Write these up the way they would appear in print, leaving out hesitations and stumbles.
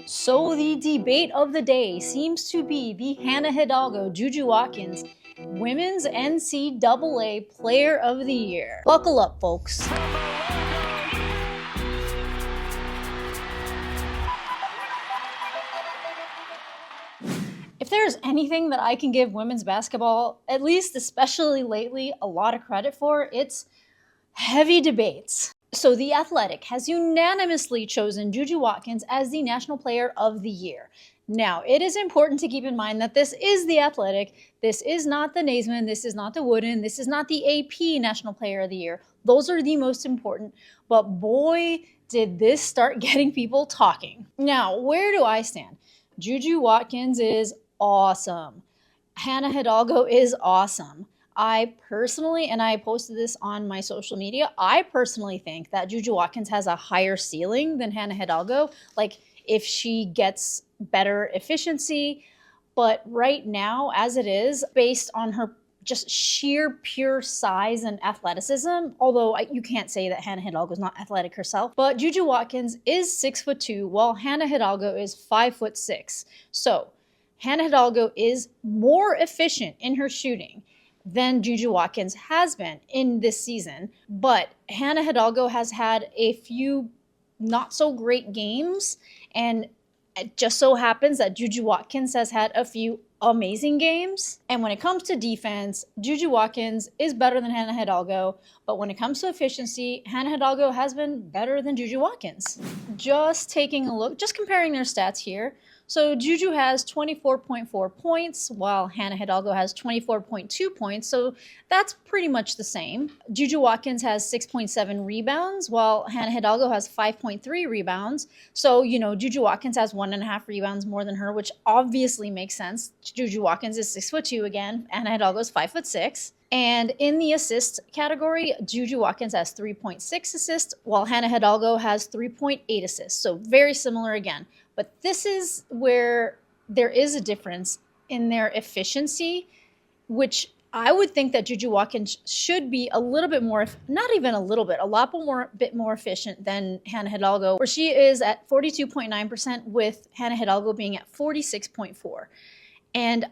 So the debate of the day seems to be the Hannah HIDALGO Juju Watkins Women's NCAA Player of the Year. Buckle up, folks. If there's anything that I can give women's basketball, at least especially lately, a lot of credit for, it's heavy debates. So The Athletic has unanimously chosen Juju Watkins as the National Player of the Year. Now, it is important to keep in mind that this is The Athletic. This is not the Naismith. This is not the Wooden. This is not the AP National Player of the Year. Those are the most important. But boy, did this start getting people talking. Now, where do I stand? Juju Watkins is awesome. Hannah HIDALGO is awesome. I personally, and I posted this on my social media, I personally think that Juju Watkins has a higher ceiling than Hannah HIDALGO, like if she gets better efficiency. But right now, as it is, based on her just sheer pure size and athleticism, although you can't say that Hannah HIDALGO is not athletic herself, but Juju Watkins is 6'2", while Hannah HIDALGO is 5'6". So Hannah HIDALGO is more efficient in her shooting than Juju Watkins has been in this season. But Hannah HIDALGO has had a few not so great games, and it just so happens that Juju Watkins has had a few amazing games. And when it comes to defense, Juju Watkins is better than Hannah HIDALGO, but when it comes to efficiency, Hannah HIDALGO has been better than Juju Watkins. Just taking a look, just comparing their stats here. So Juju has 24.4 points, while Hannah HIDALGO has 24.2 points, so that's pretty much the same. Juju Watkins has 6.7 rebounds, while Hannah HIDALGO has 5.3 rebounds. So, Juju Watkins has 1.5 rebounds more than her, which obviously makes sense. Juju Watkins is 6'2" again, Hannah HIDALGO is 5'6". And in the assists category, Juju Watkins has 3.6 assists, while Hannah HIDALGO has 3.8 assists. So very similar again. But this is where there is a difference in their efficiency, which I would think that Juju Watkins should be a little bit more, not even a little bit, a lot bit more efficient than Hannah HIDALGO, where she is at 42.9% with Hannah HIDALGO being at 46.4%. And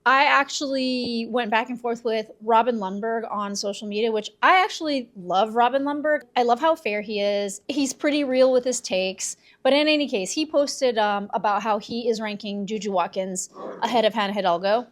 I actually went back and forth with Robin Lundberg on social media, which I actually love Robin Lundberg. I love how fair he is. He's pretty real with his takes. But in any case, he posted about how he is ranking Juju Watkins ahead of Hannah HIDALGO.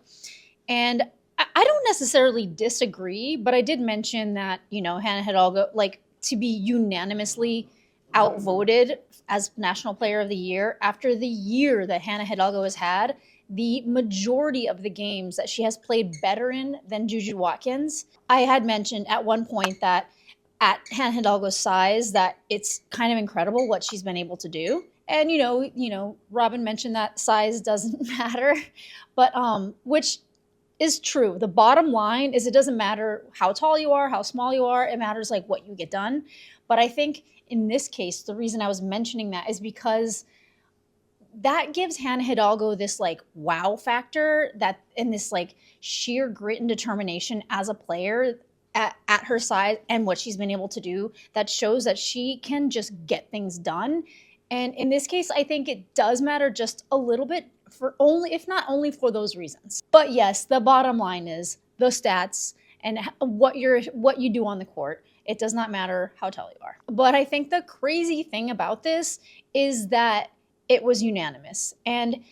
And I don't necessarily disagree, but I did mention that, Hannah HIDALGO, to be unanimously outvoted as National Player of the Year after the year that Hannah HIDALGO has had, the majority of the games that she has played better in than Juju Watkins. I had mentioned at one point that at Hannah HIDALGO's size that it's kind of incredible what she's been able to do. And, Robin mentioned that size doesn't matter, but which is true. The bottom line is it doesn't matter how tall you are, how small you are. It matters what you get done. But I think in this case, the reason I was mentioning that is because that gives Hannah HIDALGO this wow factor, that in this sheer grit and determination as a player at her size and what she's been able to do, that shows that she can just get things done. And in this case, I think it does matter just a little bit, if not only for those reasons. But yes, the bottom line is the stats and what you do on the court. It does not matter how tall you are. But I think the crazy thing about this is that it was unanimous. And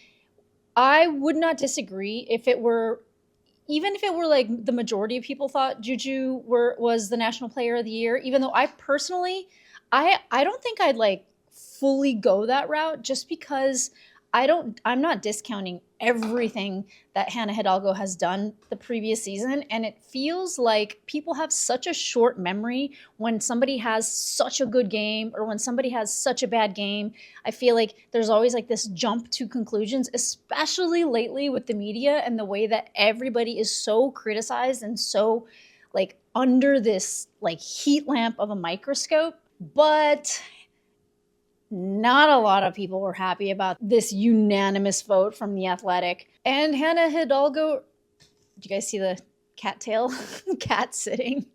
I would not disagree even if it were the majority of people thought Juju was the National Player of the Year, even though I personally, I don't think I'd fully go that route, just because I'm not discounting everything that Hannah HIDALGO has done the previous season. And it feels like people have such a short memory when somebody has such a good game or when somebody has such a bad game. I feel like there's always this jump to conclusions, especially lately with the media and the way that everybody is so criticized and so under this heat lamp of a microscope. But not a lot of people were happy about this unanimous vote from The Athletic. And Hannah HIDALGO, did you guys see the cat tail? Cat sitting.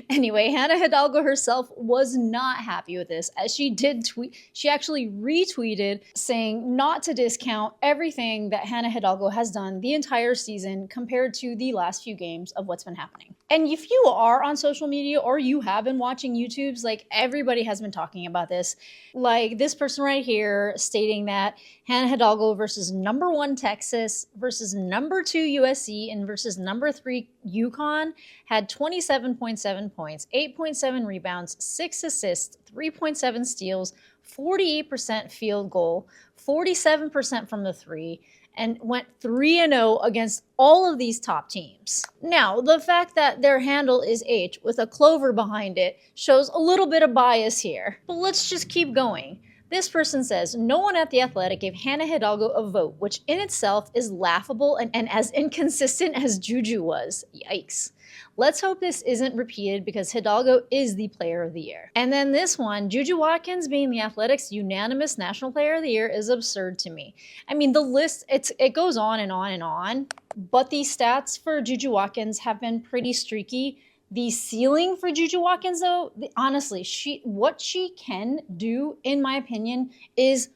Anyway, Hannah Hidalgo herself was not happy with this, as she did tweet. She actually retweeted saying not to discount everything that Hannah Hidalgo has done the entire season compared to the last few games of what's been happening. And if you are on social media or you have been watching YouTubes, like everybody has been talking about this. Like this person right here stating that Hannah Hidalgo versus #1 Texas versus #2 USC and versus #3 UConn had 27.7 points, 8.7 rebounds, 6 assists, 3.7 steals, 48% field goal, 47% from the three, and went 3-0 against all of these top teams. Now, the fact that their handle is H with a clover behind it shows a little bit of bias here. But let's just keep going. This person says, no one at The Athletic gave Hannah Hidalgo a vote, which in itself is laughable and as inconsistent as Juju was. Yikes. Let's hope this isn't repeated because Hidalgo is the player of the year. And then this one, Juju Watkins being The Athletic's unanimous National Player of the Year is absurd to me. I mean, the list, it goes on and on and on, but the stats for Juju Watkins have been pretty streaky. The ceiling for Juju Watkins, though, honestly, what she can do, in my opinion, is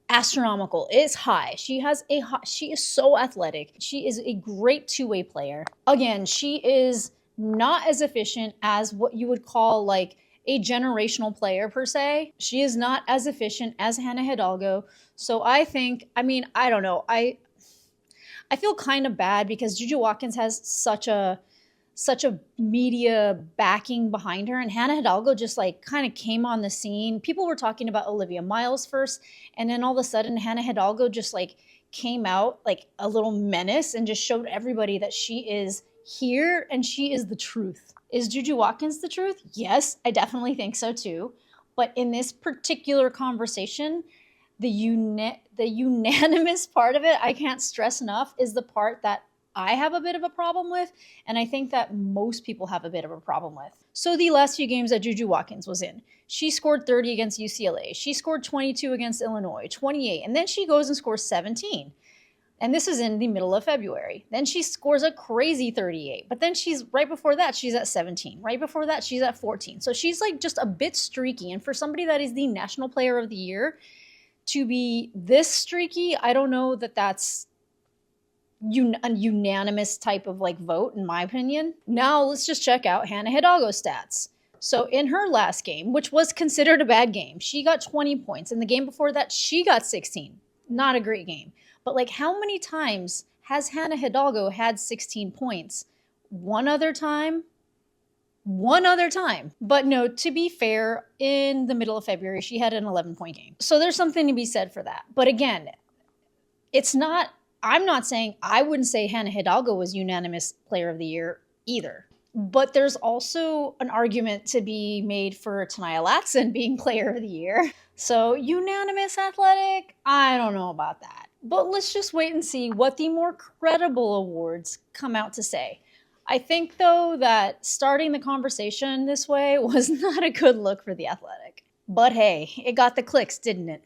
astronomical. It's high. She is so athletic. She is a great two-way player. Again, she is not as efficient as what you would call like a generational player per se. She is not as efficient as Hannah Hidalgo. So I think, I mean, I don't know. I feel kind of bad because Juju Watkins has such a media backing behind her, and Hannah Hidalgo just like kind of came on the scene. People were talking about Olivia Miles first, and then all of a sudden Hannah Hidalgo just like came out like a little menace and just showed everybody that she is here and she is the truth. Is Juju Watkins the truth? Yes, I definitely think so too. But in this particular conversation, the unanimous part of it, I can't stress enough, is the part that I have a bit of a problem with, and I think that most people have a bit of a problem with. So the last few games that Juju Watkins was in, she scored 30 against UCLA. She scored 22 against Illinois, 28, and then she goes and scores 17. And this is in the middle of February. Then she scores a crazy 38. But then right before that, she's at 17. Right before that, she's at 14. So she's like just a bit streaky. And for somebody that is the National Player of the Year, to be this streaky, I don't know that that's a unanimous type of like vote, in my opinion. Now let's just check out Hannah Hidalgo's stats. So in her last game, which was considered a bad game, she got 20 points. In the game before that, she got 16. Not a great game. But like, how many times has Hannah Hidalgo had 16 points? One other time. But no, to be fair, in the middle of February, she had an 11-point game. So there's something to be said for that. But again, I'm not saying, I wouldn't say Hannah Hidalgo was unanimous Player of the Year either. But there's also an argument to be made for Tanaya Latson being Player of the Year. So unanimous athletic, I don't know about that. But let's just wait and see what the more credible awards come out to say. I think, though, that starting the conversation this way was not a good look for The Athletic. But hey, it got the clicks, didn't it?